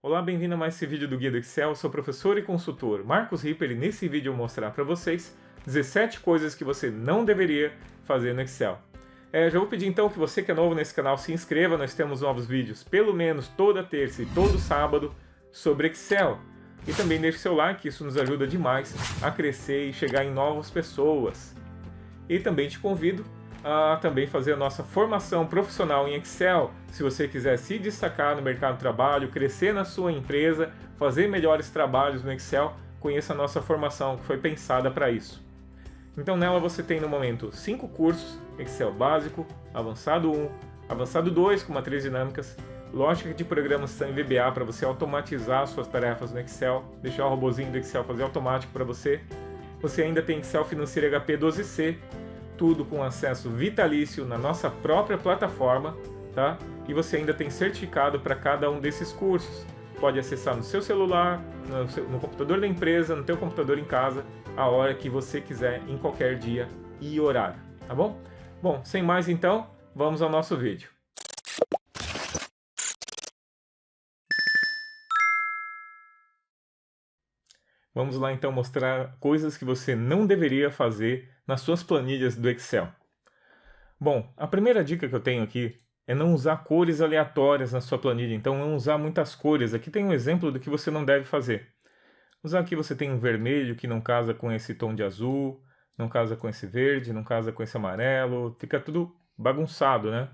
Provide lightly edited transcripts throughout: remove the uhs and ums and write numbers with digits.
Olá, bem-vindo a mais esse vídeo do Guia do Excel. Eu sou professor e consultor Marcos Ripper e nesse vídeo eu vou mostrar para vocês 17 coisas que você não deveria fazer no Excel. Já vou pedir então que você que é novo nesse canal se inscreva, nós temos novos vídeos pelo menos toda terça e todo sábado sobre Excel. E também deixe seu like, isso nos ajuda demais a crescer e chegar em novas pessoas. E também te convido a também fazer a nossa formação profissional em Excel. Se você quiser se destacar no mercado de trabalho, crescer na sua empresa, fazer melhores trabalhos no Excel, conheça a nossa formação que foi pensada para isso. Então nela você tem no momento 5 cursos, Excel básico, avançado 1, avançado 2 com matriz dinâmicas, lógica de programação em VBA para você automatizar suas tarefas no Excel, deixar o robozinho do Excel fazer automático para você. Você ainda tem Excel Financeiro HP 12C, tudo com acesso vitalício na nossa própria plataforma, tá? E você ainda tem certificado para cada um desses cursos. Pode acessar no seu celular, no computador da empresa, no teu computador em casa, a hora que você quiser, em qualquer dia e horário, tá bom? Bom, sem mais então, vamos ao nosso vídeo. Vamos lá então mostrar coisas que você não deveria fazer nas suas planilhas do Excel. Bom, a primeira dica que eu tenho aqui é não usar cores aleatórias na sua planilha, então não usar muitas cores. Aqui tem um exemplo do que você não deve fazer. Usar aqui você tem um vermelho que não casa com esse tom de azul, não casa com esse verde, não casa com esse amarelo, fica tudo bagunçado, né?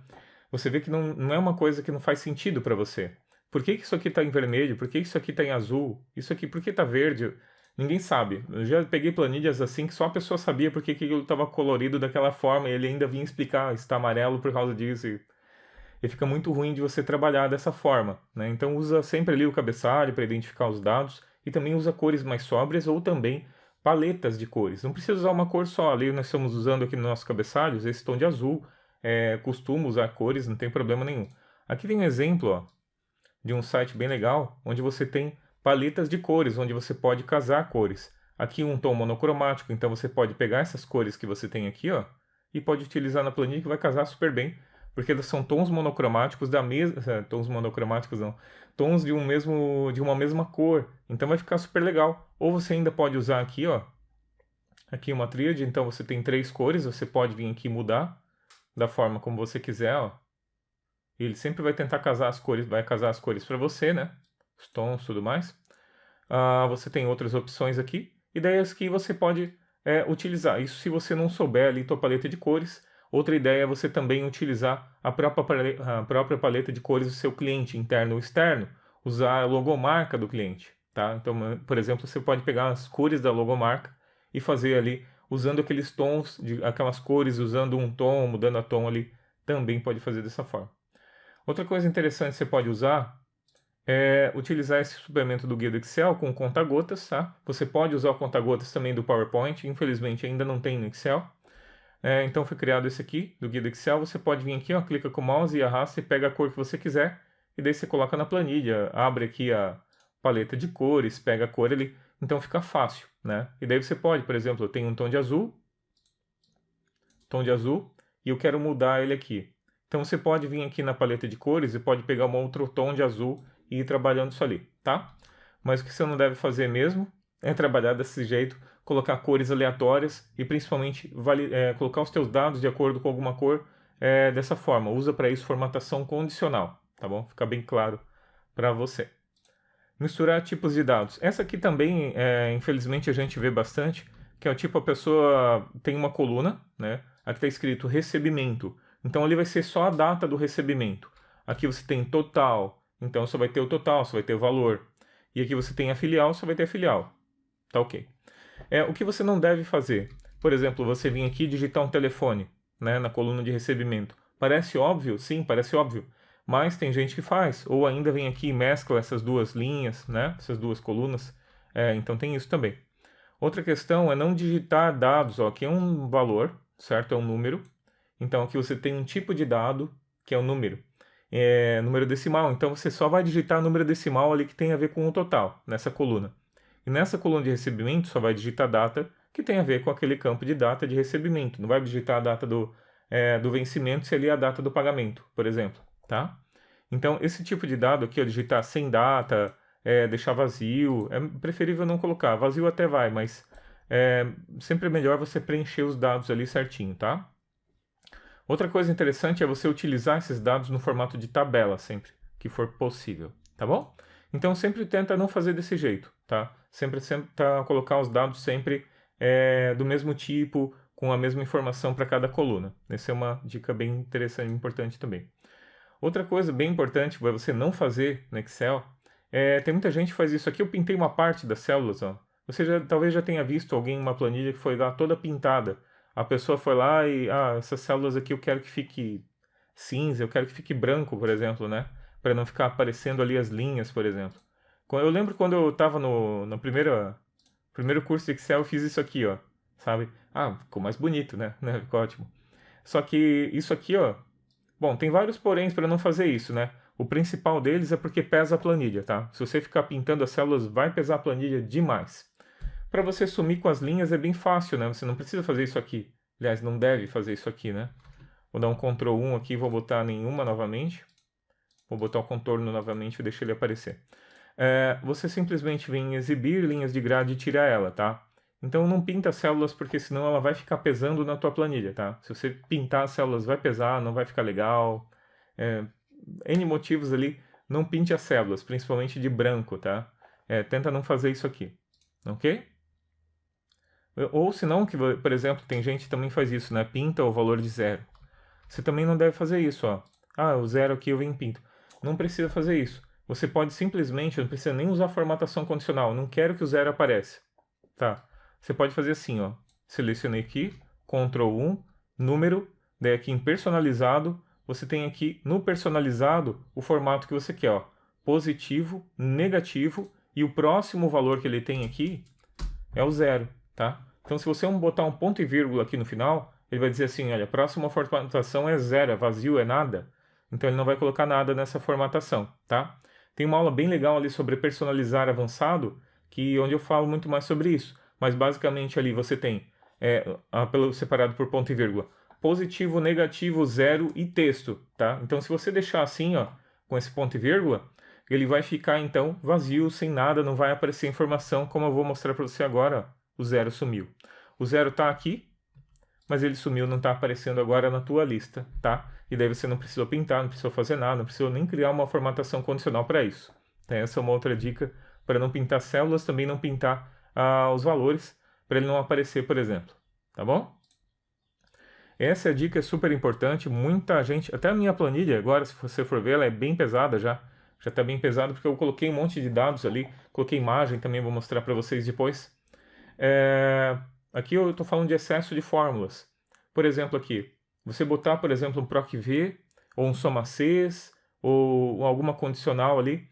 Você vê que não é uma coisa que não faz sentido para você. Por que isso aqui está em vermelho? Por que isso aqui está em azul? Isso aqui, por que está verde? Ninguém sabe. Eu já peguei planilhas assim que só a pessoa sabia por que aquilo estava colorido daquela forma e ele ainda vinha explicar, está amarelo por causa disso. E fica muito ruim de você trabalhar dessa forma, né? Então usa sempre ali o cabeçalho para identificar os dados e também usa cores mais sóbrias ou também paletas de cores. Não precisa usar uma cor só. Ali nós estamos usando aqui no nosso cabeçalho esse tom de azul. Costumo usar cores, não tem problema nenhum. Aqui tem um exemplo, ó, de um site bem legal, onde você tem paletas de cores, onde você pode casar cores. Aqui um tom monocromático, então você pode pegar essas cores que você tem aqui, ó, e pode utilizar na planilha que vai casar super bem, porque elas são tons monocromáticos da mesma, tons monocromáticos não, tons de uma mesma cor, então vai ficar super legal. Ou você ainda pode usar aqui, ó, aqui uma tríade, então você tem 3 cores, você pode vir aqui e mudar da forma como você quiser, ó. E ele sempre vai tentar casar as cores, vai casar as cores para você, né? Os tons e tudo mais. Você tem outras opções aqui. E daí aqui você pode utilizar. Isso se você não souber ali tua paleta de cores. Outra ideia é você também utilizar a própria paleta de cores do seu cliente, interno ou externo. Usar a logomarca do cliente, tá? Então, por exemplo, você pode pegar as cores da logomarca e fazer ali, usando aqueles tons, aquelas cores, usando um tom, mudando a tom ali. Também pode fazer dessa forma. Outra coisa interessante que você pode usar é utilizar esse suplemento do Guia do Excel com conta-gotas, tá? Você pode usar o conta-gotas também do PowerPoint, infelizmente ainda não tem no Excel. Então foi criado esse aqui, do Guia do Excel. Você pode vir aqui, ó, clica com o mouse e arrasta e pega a cor que você quiser. E daí você coloca na planilha, abre aqui a paleta de cores, pega a cor ali. Então fica fácil, né? E daí você pode, por exemplo, eu tenho um tom de azul, e eu quero mudar ele aqui. Então você pode vir aqui na paleta de cores e pode pegar um outro tom de azul e ir trabalhando isso ali, tá? Mas o que você não deve fazer mesmo é trabalhar desse jeito, colocar cores aleatórias e principalmente colocar os teus dados de acordo com alguma cor dessa forma. Usa para isso formatação condicional, tá bom? Fica bem claro para você. Misturar tipos de dados. Essa aqui também, infelizmente, a gente vê bastante, que é o tipo, a pessoa tem uma coluna, né? Aqui está escrito recebimento. Então ali vai ser só a data do recebimento. Aqui você tem total, então só vai ter o total, só vai ter o valor. E aqui você tem a filial, só vai ter a filial. Tá ok. O que você não deve fazer? Por exemplo, você vir aqui e digitar um telefone, né, na coluna de recebimento. Parece óbvio? Sim, parece óbvio. Mas tem gente que faz. Ou ainda vem aqui e mescla essas duas linhas, né, essas duas colunas. Então tem isso também. Outra questão é não digitar dados. Ó, aqui é um valor, certo? É um número. Então aqui você tem um tipo de dado, que é o número. Número decimal, então você só vai digitar número decimal ali que tem a ver com o total, nessa coluna. E nessa coluna de recebimento só vai digitar data que tem a ver com aquele campo de data de recebimento. Não vai digitar a data do vencimento se ali é a data do pagamento, por exemplo, tá? Então esse tipo de dado aqui, ó, digitar sem data, deixar vazio. É preferível não colocar. Vazio até vai, mas sempre é melhor você preencher os dados ali certinho, tá? Outra coisa interessante é você utilizar esses dados no formato de tabela sempre que for possível, tá bom? Então sempre tenta não fazer desse jeito, tá? Sempre tenta colocar os dados sempre do mesmo tipo, com a mesma informação para cada coluna. Essa é uma dica bem interessante e importante também. Outra coisa bem importante para você não fazer no Excel tem muita gente que faz isso aqui. Eu pintei uma parte das células, ó. Você talvez já tenha visto alguém em uma planilha que foi lá toda pintada. A pessoa foi lá e, essas células aqui eu quero que fique cinza, eu quero que fique branco, por exemplo, né? Para não ficar aparecendo ali as linhas, por exemplo. Eu lembro quando eu estava no primeiro curso de Excel, eu fiz isso aqui, ó, sabe? Ficou mais bonito, né? Ficou ótimo. Só que isso aqui, ó, bom, tem vários poréns para não fazer isso, né? O principal deles é porque pesa a planilha, tá? Se você ficar pintando as células, vai pesar a planilha demais. Para você sumir com as linhas é bem fácil, né? Você não precisa fazer isso aqui. Aliás, não deve fazer isso aqui, né? Vou dar um Ctrl 1 aqui e vou botar nenhuma novamente. Vou botar o contorno novamente e deixar ele aparecer. Você simplesmente vem em exibir linhas de grade e tira ela, tá? Então não pinta as células porque senão ela vai ficar pesando na tua planilha, tá? Se você pintar as células vai pesar, não vai ficar legal. N motivos ali, não pinte as células, principalmente de branco, tá? Tenta não fazer isso aqui, ok? Ou se não, por exemplo, tem gente que também faz isso, né? Pinta o valor de 0. Você também não deve fazer isso, ó. O 0 aqui eu venho e pinto. Não precisa fazer isso. Você pode simplesmente, não precisa nem usar formatação condicional. Não quero que o 0 apareça. Tá? Você pode fazer assim, ó. Selecionei aqui, Ctrl 1, número, daí aqui em personalizado, você tem aqui no personalizado o formato que você quer, ó. Positivo, negativo, e o próximo valor que ele tem aqui é o 0, tá? Então se você botar um ponto e vírgula aqui no final, ele vai dizer assim, olha, a próxima formatação é 0, é vazio, é nada. Então ele não vai colocar nada nessa formatação, tá? Tem uma aula bem legal ali sobre personalizar avançado, onde eu falo muito mais sobre isso. Mas basicamente ali você tem, separado por ponto e vírgula, positivo, negativo, 0 e texto, tá? Então se você deixar assim, ó, com esse ponto e vírgula, ele vai ficar então vazio, sem nada, não vai aparecer informação, como eu vou mostrar para você agora, ó, o 0 sumiu. O 0 está aqui, mas ele sumiu, não está aparecendo agora na tua lista, tá? E daí você não precisou pintar, não precisou fazer nada, não precisou nem criar uma formatação condicional para isso. Então, essa é uma outra dica para não pintar células, também não pintar os valores, para ele não aparecer, por exemplo, tá bom? Essa dica é super importante, muita gente, até a minha planilha agora, se você for ver, ela é bem pesada já está bem pesada porque eu coloquei um monte de dados ali, coloquei imagem também, vou mostrar para vocês depois. Aqui eu estou falando de excesso de fórmulas. Por exemplo aqui, você botar, por exemplo, um PROC-V, ou um SOMA-CES, ou alguma condicional ali,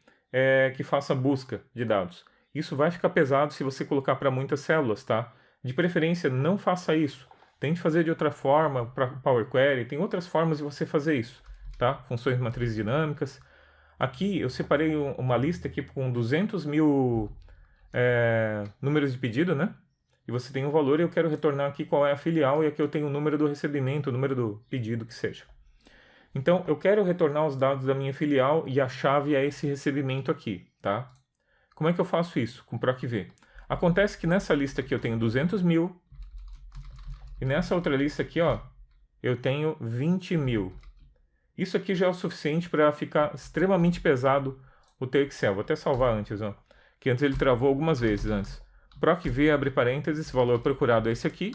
que faça busca de dados. Isso vai ficar pesado se você colocar para muitas células, tá? De preferência, não faça isso. Tente fazer de outra forma, para Power Query, tem outras formas de você fazer isso, tá? Funções de matrizes dinâmicas. Aqui eu separei uma lista aqui com 200 mil números de pedido, né? E você tem um valor e eu quero retornar aqui qual é a filial e aqui eu tenho o número do recebimento, o número do pedido que seja. Então eu quero retornar os dados da minha filial e a chave é esse recebimento aqui, tá? Como é que eu faço isso? Com PROC-V. Acontece que nessa lista aqui eu tenho 200 mil e nessa outra lista aqui, ó, eu tenho 20 mil. Isso aqui já é o suficiente para ficar extremamente pesado o teu Excel. Vou até salvar antes, ó, que antes ele travou algumas vezes antes. PROC-V, abre parênteses, valor procurado é esse aqui.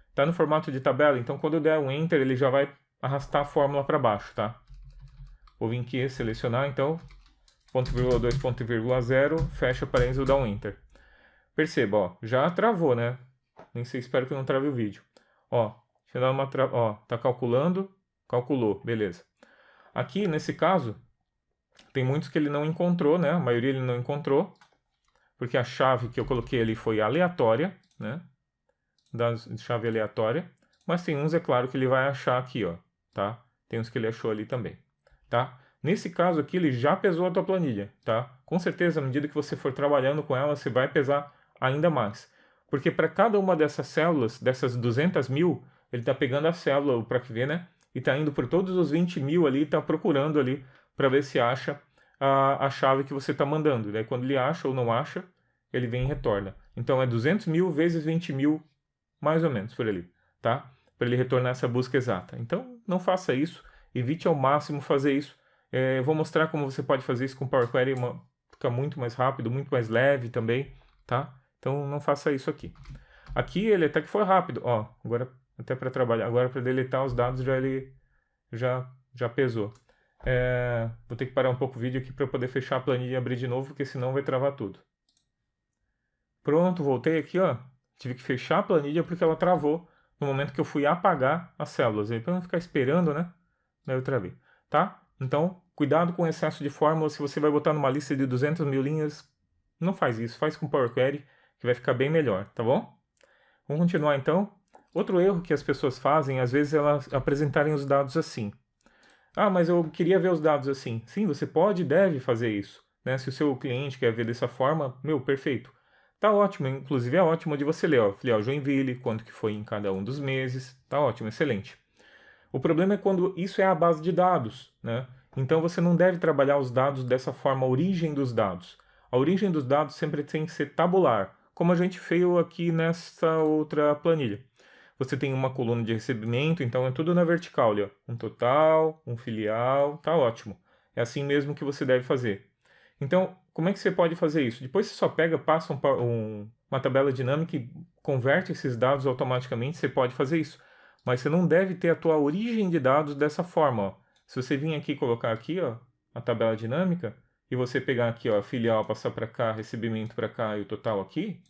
Está no formato de tabela, então quando eu der um Enter, ele já vai arrastar a fórmula para baixo, tá? Vou vir aqui selecionar, então, ponto vírgula 2, ponto vírgula 0, fecha parênteses e dá um Enter. Perceba, ó, já travou, né? Nem sei, espero que não trave o vídeo. Ó, deixa eu dar uma tá calculando, calculou, beleza. Aqui, nesse caso, tem muitos que ele não encontrou, né? A maioria ele não encontrou, porque a chave que eu coloquei ali foi aleatória, né? Da chave aleatória. Mas tem uns, é claro, que ele vai achar aqui, ó, tá? Tem uns que ele achou ali também, tá? Nesse caso aqui, ele já pesou a tua planilha, tá? Com certeza, à medida que você for trabalhando com ela, você vai pesar ainda mais. Porque para cada uma dessas células, dessas 200 mil, ele está pegando a célula, o PROC-V, né? E está indo por todos os 20 mil ali, está procurando ali para ver se acha a chave que você está mandando. Daí quando ele acha ou não acha, ele vem e retorna. Então é 200 mil vezes 20 mil, mais ou menos por ali, tá? Para ele retornar essa busca exata. Então não faça isso, evite ao máximo fazer isso. Eu vou mostrar como você pode fazer isso com Power Query, fica muito mais rápido, muito mais leve também, tá? Então não faça isso aqui. Aqui ele até que foi rápido, ó, agora até para trabalhar, agora para deletar os dados ele já pesou. Vou ter que parar um pouco o vídeo aqui para poder fechar a planilha e abrir de novo, porque senão vai travar tudo. Pronto, voltei aqui, ó. Tive que fechar a planilha porque ela travou no momento que eu fui apagar as células. Aí para não ficar esperando, né? Daí eu travei, tá? Então, cuidado com o excesso de fórmulas. Se você vai botar numa lista de 200 mil linhas, não faz isso. Faz com Power Query, que vai ficar bem melhor, tá bom? Vamos continuar então. Outro erro que as pessoas fazem, às vezes elas apresentarem os dados assim. Ah, mas eu queria ver os dados assim. Sim, você pode e deve fazer isso, né? Se o seu cliente quer ver dessa forma, perfeito. Tá ótimo, inclusive é ótimo de você ler, ó, filial Joinville, quanto que foi em cada um dos meses. Tá ótimo, excelente. O problema é quando isso é a base de dados, né? Então você não deve trabalhar os dados dessa forma, a origem dos dados. A origem dos dados sempre tem que ser tabular, como a gente fez aqui nessa outra planilha. Você tem uma coluna de recebimento, então é tudo na vertical, ali, ó. Um total, um filial, tá ótimo. É assim mesmo que você deve fazer. Então, como é que você pode fazer isso? Depois você só pega, passa uma tabela dinâmica e converte esses dados automaticamente, você pode fazer isso. Mas você não deve ter a tua origem de dados dessa forma, ó. Se você vir aqui e colocar aqui, ó, a tabela dinâmica, e você pegar aqui, ó, filial, passar para cá, recebimento para cá e o total aqui,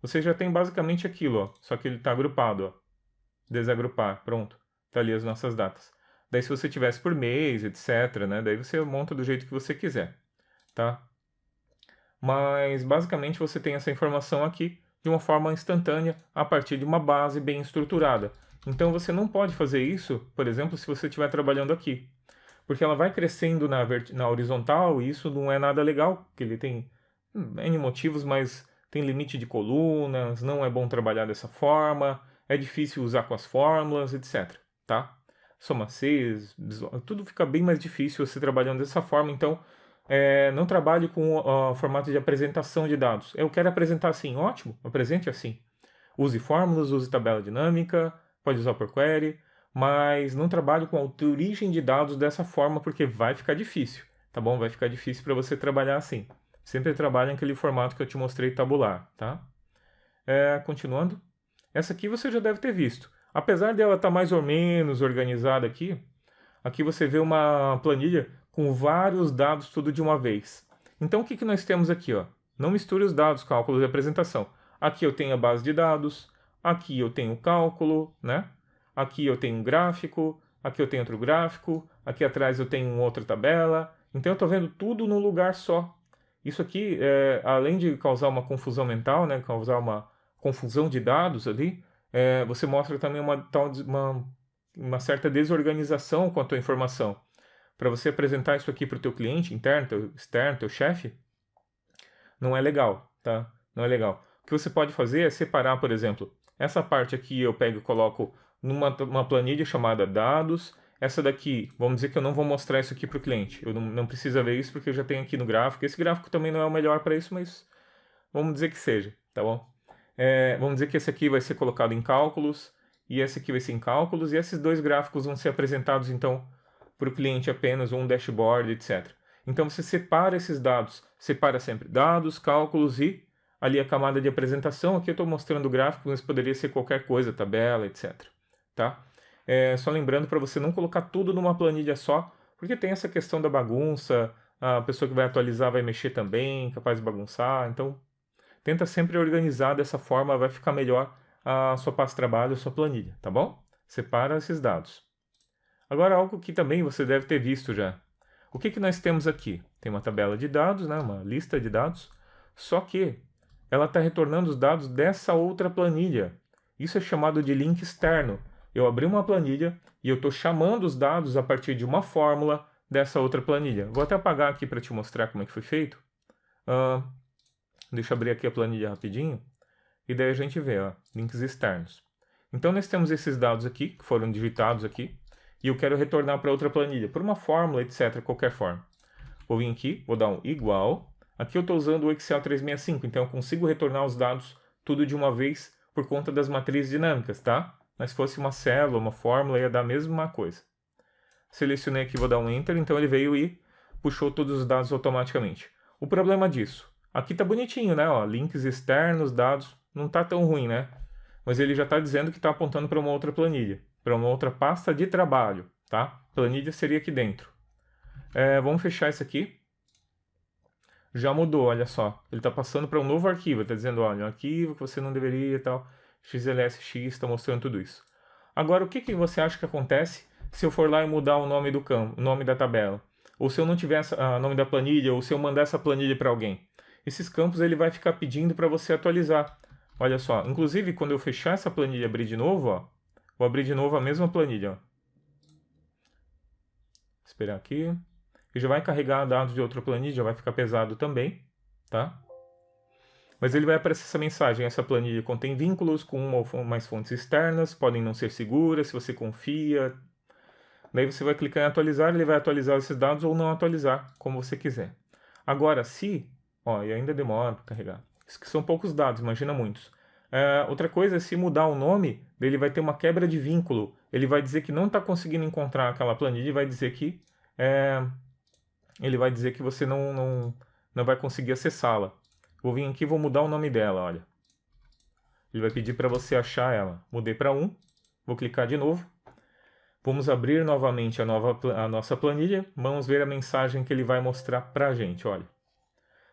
você já tem basicamente aquilo, ó, só que ele está agrupado, ó. Desagrupar, pronto. Tá ali as nossas datas. Daí se você tivesse por mês, etc, né, daí você monta do jeito que você quiser, tá? Mas basicamente você tem essa informação aqui de uma forma instantânea a partir de uma base bem estruturada. Então você não pode fazer isso, por exemplo, se você estiver trabalhando aqui. Porque ela vai crescendo na horizontal e isso não é nada legal, porque ele tem N motivos, mas tem limite de colunas, não é bom trabalhar dessa forma, é difícil usar com as fórmulas, etc. Tá? Soma Cs, tudo fica bem mais difícil você trabalhando dessa forma, então não trabalhe com o formato de apresentação de dados. Eu quero apresentar assim, ótimo, apresente assim. Use fórmulas, use tabela dinâmica, pode usar por query, mas não trabalhe com a origem de dados dessa forma porque vai ficar difícil, tá bom? Vai ficar difícil para você trabalhar assim. Sempre trabalhe naquele formato que eu te mostrei tabular, tá? Continuando. Essa aqui você já deve ter visto. Apesar dela estar mais ou menos organizada aqui você vê uma planilha com vários dados tudo de uma vez. Então o que nós temos aqui? Ó? Não misture os dados, cálculos e apresentação. Aqui eu tenho a base de dados, aqui eu tenho o cálculo, né? Aqui eu tenho um gráfico, aqui eu tenho outro gráfico, aqui atrás eu tenho outra tabela. Então eu estou vendo tudo num lugar só. Isso aqui, além de causar uma confusão mental, né? Causar uma confusão de dados ali, você mostra também uma certa desorganização com a tua informação. Para você apresentar isso aqui para o teu cliente interno, teu externo, teu chefe, não é legal, tá? Não é legal. O que você pode fazer é separar, por exemplo, essa parte aqui eu pego e coloco numa planilha chamada dados. Essa daqui, vamos dizer que eu não vou mostrar isso aqui para o cliente. Eu não precisa ver isso porque eu já tenho aqui no gráfico. Esse gráfico também não é o melhor para isso, mas vamos dizer que seja, tá bom? Vamos dizer que esse aqui vai ser colocado em cálculos e esse aqui vai ser em cálculos e esses dois gráficos vão ser apresentados então para o cliente apenas um dashboard, etc. Então você separa esses dados, separa sempre dados, cálculos e ali a camada de apresentação. Aqui eu estou mostrando o gráfico, mas poderia ser qualquer coisa, tabela, etc. Tá? Só lembrando para você não colocar tudo numa planilha só, porque tem essa questão da bagunça, a pessoa que vai atualizar vai mexer também, capaz de bagunçar, então tenta sempre organizar dessa forma, vai ficar melhor a sua pasta de trabalho, a sua planilha, tá bom? Separa esses dados. Agora, algo que também você deve ter visto já. O que nós temos aqui? Tem uma tabela de dados, né? Uma lista de dados, só que ela está retornando os dados dessa outra planilha. Isso é chamado de link externo. Eu abri uma planilha e eu estou chamando os dados a partir de uma fórmula dessa outra planilha. Vou até apagar aqui para te mostrar como é que foi feito. Deixa eu abrir aqui a planilha rapidinho. E daí a gente vê, ó, links externos. Então nós temos esses dados aqui, que foram digitados aqui. E eu quero retornar para outra planilha, por uma fórmula, etc., qualquer forma. Vou vir aqui, vou dar um igual. Aqui eu estou usando o Excel 365, então eu consigo retornar os dados tudo de uma vez por conta das matrizes dinâmicas, tá? Mas se fosse uma célula, uma fórmula, ia dar a mesma coisa. Selecionei aqui, vou dar um Enter, então ele veio e puxou todos os dados automaticamente. O problema disso, aqui tá bonitinho, né? Ó, links externos, dados, não tá tão ruim, né? Mas ele já está dizendo que está apontando para uma outra planilha, para uma outra pasta de trabalho, tá? Planilha seria aqui dentro. Vamos fechar isso aqui. Já mudou, olha só. Ele está passando para um novo arquivo, está dizendo, olha, um arquivo que você não deveria e tal. XLSX está mostrando tudo isso. Agora, o que você acha que acontece se eu for lá e mudar o nome do campo, o nome da tabela? Ou se eu não tiver o nome da planilha, ou se eu mandar essa planilha para alguém? Esses campos ele vai ficar pedindo para você atualizar. Olha só, inclusive quando eu fechar essa planilha e abrir de novo, ó, vou abrir de novo a mesma planilha. Ó. Esperar aqui. E já vai carregar dados de outra planilha, já vai ficar pesado também, tá? Mas ele vai aparecer essa mensagem, essa planilha contém vínculos com uma ou mais fontes externas, podem não ser seguras, se você confia. Daí você vai clicar em atualizar, ele vai atualizar esses dados ou não atualizar, como você quiser. Agora, se... Ó, e ainda demora para carregar. Isso que são poucos dados, imagina muitos. Outra coisa é se mudar o nome, ele vai ter uma quebra de vínculo. Ele vai dizer que não está conseguindo encontrar aquela planilha e vai dizer que... ele vai dizer que você não vai conseguir acessá-la. Vou vir aqui e vou mudar o nome dela, olha. Ele vai pedir para você achar ela. Mudei para 1, vou clicar de novo. Vamos abrir novamente a nossa planilha. Vamos ver a mensagem que ele vai mostrar para a gente, olha.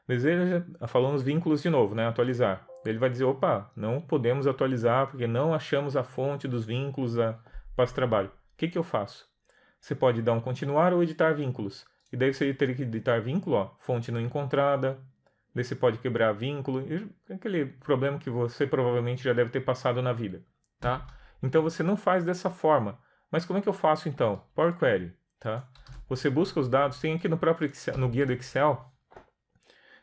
Deseja, falando os vínculos de novo, né? Atualizar. Ele vai dizer, opa, não podemos atualizar porque não achamos a fonte dos vínculos para esse trabalho. O que eu faço? Você pode dar um continuar ou editar vínculos. E daí você teria que editar vínculo, ó, fonte não encontrada. Daí você pode quebrar vínculo. Aquele problema que você provavelmente já deve ter passado na vida, tá? Então você não faz dessa forma. Mas como é que eu faço então? Power Query, tá? Você busca os dados, tem aqui no próprio Excel, no guia do Excel,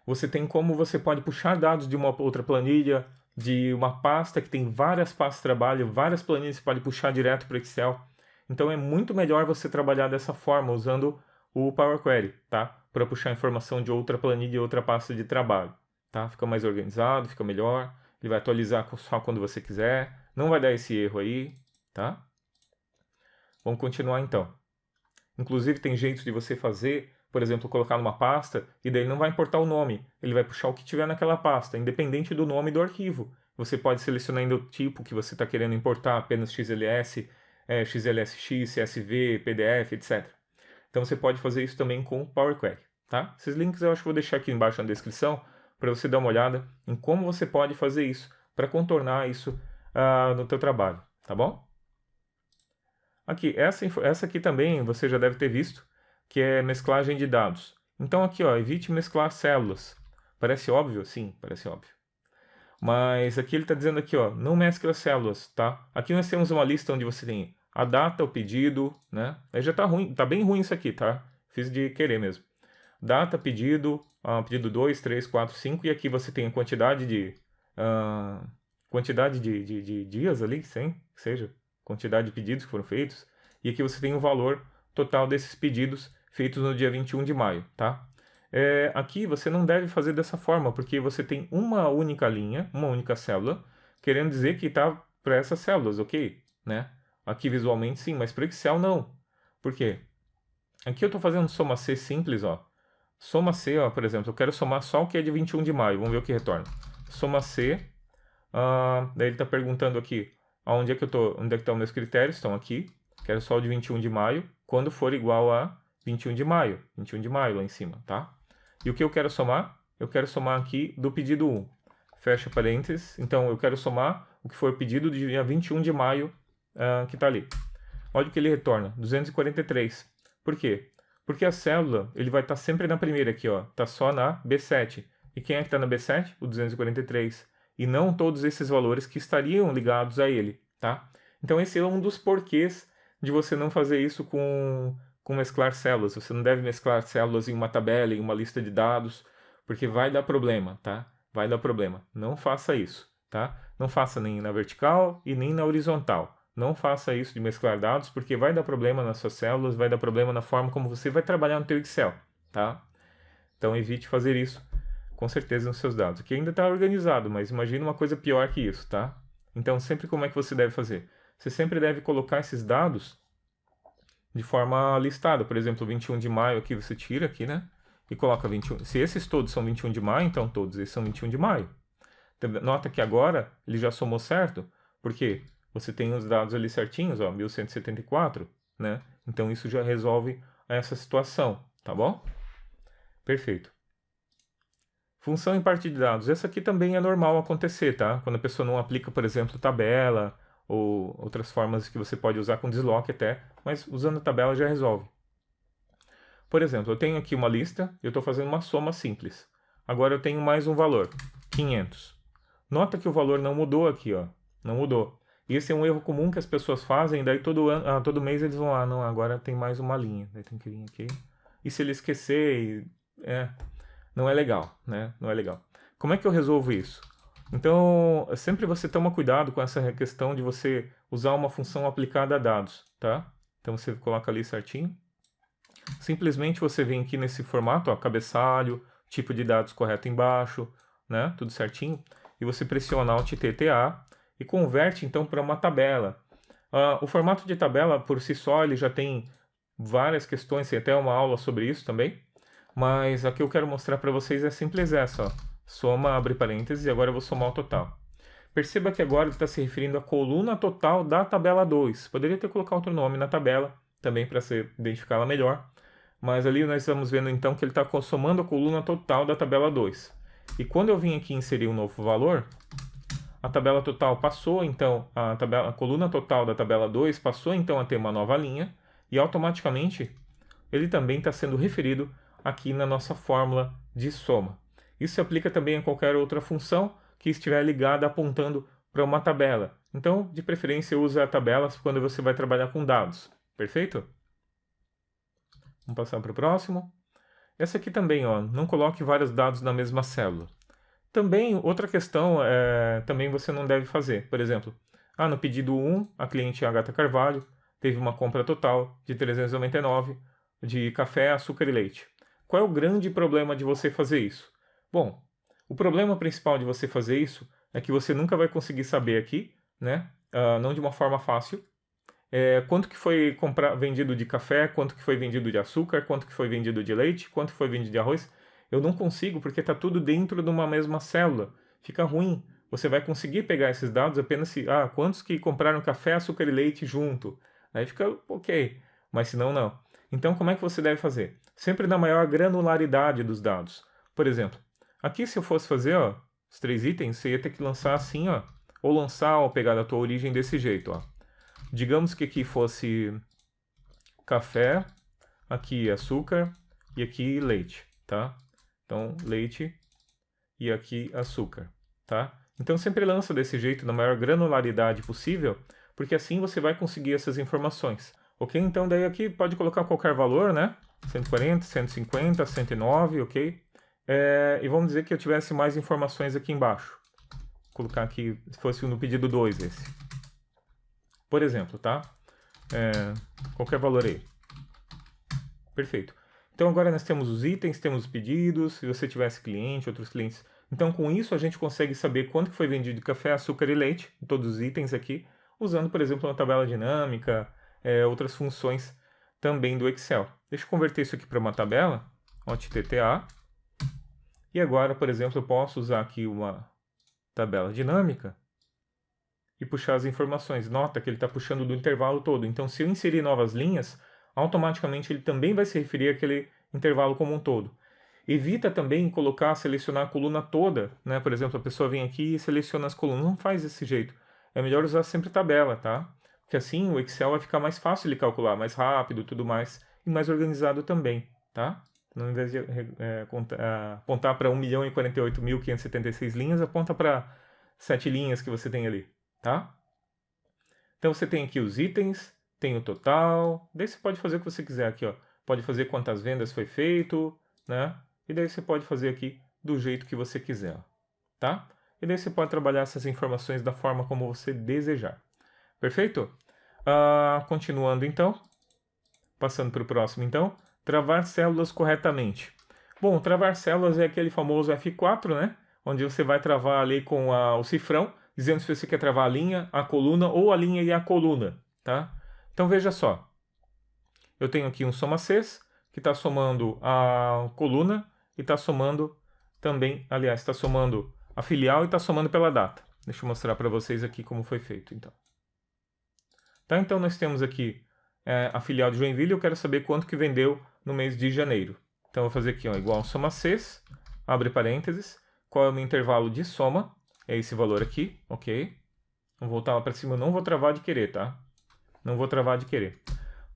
você tem como você pode puxar dados de uma outra planilha, de uma pasta que tem várias pastas de trabalho, várias planilhas, você pode puxar direto para o Excel. Então é muito melhor você trabalhar dessa forma, usando o Power Query, tá? Para puxar informação de outra planilha e outra pasta de trabalho, tá? Fica mais organizado, fica melhor, ele vai atualizar só quando você quiser, não vai dar esse erro aí, tá? Vamos continuar então. Inclusive tem jeitos de você fazer, por exemplo, colocar numa pasta e daí ele não vai importar o nome, ele vai puxar o que tiver naquela pasta, independente do nome do arquivo. Você pode selecionar ainda o tipo que você está querendo importar, apenas XLS, XLSX, CSV, PDF, etc. Então você pode fazer isso também com o Power Query, tá? Esses links eu acho que vou deixar aqui embaixo na descrição para você dar uma olhada em como você pode fazer isso para contornar isso no teu trabalho, tá bom? Aqui, essa aqui também você já deve ter visto, que é mesclagem de dados. Então aqui, ó, evite mesclar células. Parece óbvio? Sim, parece óbvio. Mas aqui ele está dizendo aqui, ó, não mescla células, tá? Aqui nós temos uma lista onde você tem a data, o pedido, né? Aí já tá ruim, tá bem ruim isso aqui, tá? Fiz de querer mesmo. Data, pedido, pedido 2, 3, 4, 5, e aqui você tem a quantidade de dias ali, sim, que seja, quantidade de pedidos que foram feitos, e aqui você tem o valor total desses pedidos feitos no dia 21 de maio, tá? Aqui você não deve fazer dessa forma, porque você tem uma única linha, uma única célula, querendo dizer que está para essas células, ok? Né? Aqui visualmente sim, mas para o Excel não. Por quê? Aqui eu estou fazendo soma C simples, ó. Soma C, ó, por exemplo, eu quero somar só o que é de 21 de maio, vamos ver o que retorna. Soma C, daí ele está perguntando aqui, onde é que estão meus critérios? Estão aqui, quero só o de 21 de maio, quando for igual a 21 de maio lá em cima, tá? E o que eu quero somar? Eu quero somar aqui do pedido 1. Fecha parênteses. Então, eu quero somar o que for pedido do dia 21 de maio que está ali. Olha o que ele retorna, 243. Por quê? Porque a célula ele vai estar sempre na primeira aqui, ó. Está só na B7. E quem é que está na B7? O 243. E não todos esses valores que estariam ligados a ele, tá? Então, esse é um dos porquês de você não fazer isso com mesclar células. Você não deve mesclar células em uma tabela, em uma lista de dados, porque vai dar problema, tá? Vai dar problema. Não faça isso, tá? Não faça nem na vertical e nem na horizontal. Não faça isso de mesclar dados, porque vai dar problema nas suas células, vai dar problema na forma como você vai trabalhar no teu Excel, tá? Então evite fazer isso, com certeza, nos seus dados. Aqui ainda está organizado, mas imagina uma coisa pior que isso, tá? Então sempre como é que você deve fazer? Você sempre deve colocar esses dados de forma listada. Por exemplo, 21 de maio aqui você tira aqui, né? E coloca 21. Se esses todos são 21 de maio, então todos esses são 21 de maio. Nota que agora ele já somou certo, porque você tem os dados ali certinhos, ó, 1174, né? Então isso já resolve essa situação, tá bom? Perfeito. Função em parte de dados. Essa aqui também é normal acontecer, tá? Quando a pessoa não aplica, por exemplo, tabela ou outras formas que você pode usar com desloque até, mas usando a tabela já resolve. Por exemplo, eu tenho aqui uma lista e eu estou fazendo uma soma simples. Agora eu tenho mais um valor, 500. Nota que o valor não mudou aqui, ó. Não mudou. E esse é um erro comum que as pessoas fazem, daí todo mês eles vão, não, agora tem mais uma linha. Daí tem que vir aqui. E se ele esquecer, não é legal, né? Não é legal. Como é que eu resolvo isso? Então, sempre você toma cuidado com essa questão de você usar uma função aplicada a dados, tá? Então você coloca ali certinho. Simplesmente você vem aqui nesse formato, ó, cabeçalho, tipo de dados correto embaixo, né? Tudo certinho. E você pressiona Alt TTA e converte então para uma tabela. O formato de tabela por si só ele já tem várias questões, tem até uma aula sobre isso também. Mas a que eu quero mostrar para vocês é simples essa, ó. Soma, abre parênteses, e agora eu vou somar o total. Perceba que agora ele está se referindo à coluna total da tabela 2. Poderia ter colocado outro nome na tabela, também para você identificá-la melhor. Mas ali nós estamos vendo então que ele está somando a coluna total da tabela 2. E quando eu vim aqui inserir um novo valor, a tabela total passou então, a coluna total da tabela 2 passou então a ter uma nova linha, e automaticamente ele também está sendo referido aqui na nossa fórmula de soma. Isso se aplica também a qualquer outra função que estiver ligada apontando para uma tabela. Então, de preferência, use tabelas quando você vai trabalhar com dados. Perfeito? Vamos passar para o próximo. Essa aqui também, ó, não coloque vários dados na mesma célula. Também, outra questão, também você não deve fazer. Por exemplo, no pedido 1, a cliente Agatha Carvalho teve uma compra total de 399 de café, açúcar e leite. Qual é o grande problema de você fazer isso? Bom, o problema principal de você fazer isso é que você nunca vai conseguir saber aqui, né? Não de uma forma fácil, quanto que foi vendido de café, quanto que foi vendido de açúcar, quanto que foi vendido de leite, quanto foi vendido de arroz. Eu não consigo porque está tudo dentro de uma mesma célula. Fica ruim. Você vai conseguir pegar esses dados apenas se... quantos que compraram café, açúcar e leite junto? Aí fica ok, mas se não, não. Então, como é que você deve fazer? Sempre na maior granularidade dos dados. Por exemplo, aqui se eu fosse fazer os 3 itens, você ia ter que lançar assim, ou lançar ou pegar da tua origem desse jeito. Digamos que aqui fosse café, aqui açúcar e aqui leite, tá? Então, leite e aqui açúcar, tá? Então, sempre lança desse jeito, na maior granularidade possível, porque assim você vai conseguir essas informações. Ok? Então, daí aqui pode colocar qualquer valor, né? 140, 150, 109, ok? E vamos dizer que eu tivesse mais informações aqui embaixo. Vou colocar aqui, se fosse no pedido 2 esse. Por exemplo, tá? Qualquer valor aí. Perfeito. Então agora nós temos os itens, temos os pedidos, se você tivesse cliente, outros clientes. Então com isso a gente consegue saber quanto que foi vendido de café, açúcar e leite, todos os itens aqui, usando, por exemplo, uma tabela dinâmica, outras funções também do Excel. Deixa eu converter isso aqui para uma tabela, Alt TTA. E agora, por exemplo, eu posso usar aqui uma tabela dinâmica e puxar as informações. Nota que ele está puxando do intervalo todo. Então, se eu inserir novas linhas, automaticamente ele também vai se referir àquele intervalo como um todo. Evita também selecionar a coluna toda, né? Por exemplo, a pessoa vem aqui e seleciona as colunas. Não faz desse jeito. É melhor usar sempre tabela, tá? Porque assim o Excel vai ficar mais fácil de calcular, mais rápido, tudo mais, e mais organizado também, tá? Então, ao invés de apontar para 1.048.576 linhas, aponta para 7 linhas que você tem ali, tá? Então você tem aqui os itens, tem o total, daí você pode fazer o que você quiser aqui, ó. Pode fazer quantas vendas foi feito, né? E daí você pode fazer aqui do jeito que você quiser, ó, tá? E daí você pode trabalhar essas informações da forma como você desejar. Perfeito? Continuando então, passando para o próximo então, travar células corretamente. Bom, travar células é aquele famoso F4, né? Onde você vai travar ali com o cifrão, dizendo se você quer travar a linha, a coluna ou a linha e a coluna, tá? Então veja só, eu tenho aqui um soma Cs, que está somando a coluna e está somando também, aliás, está somando a filial e está somando pela data. Deixa eu mostrar para vocês aqui como foi feito, então. Tá, então nós temos aqui a filial de Joinville, eu quero saber quanto que vendeu no mês de janeiro. Então eu vou fazer aqui, ó, igual soma Cs, abre parênteses, qual é o meu intervalo de soma, é esse valor aqui, ok? Vou voltar lá para cima, eu não vou travar de querer, tá? Não vou travar de querer.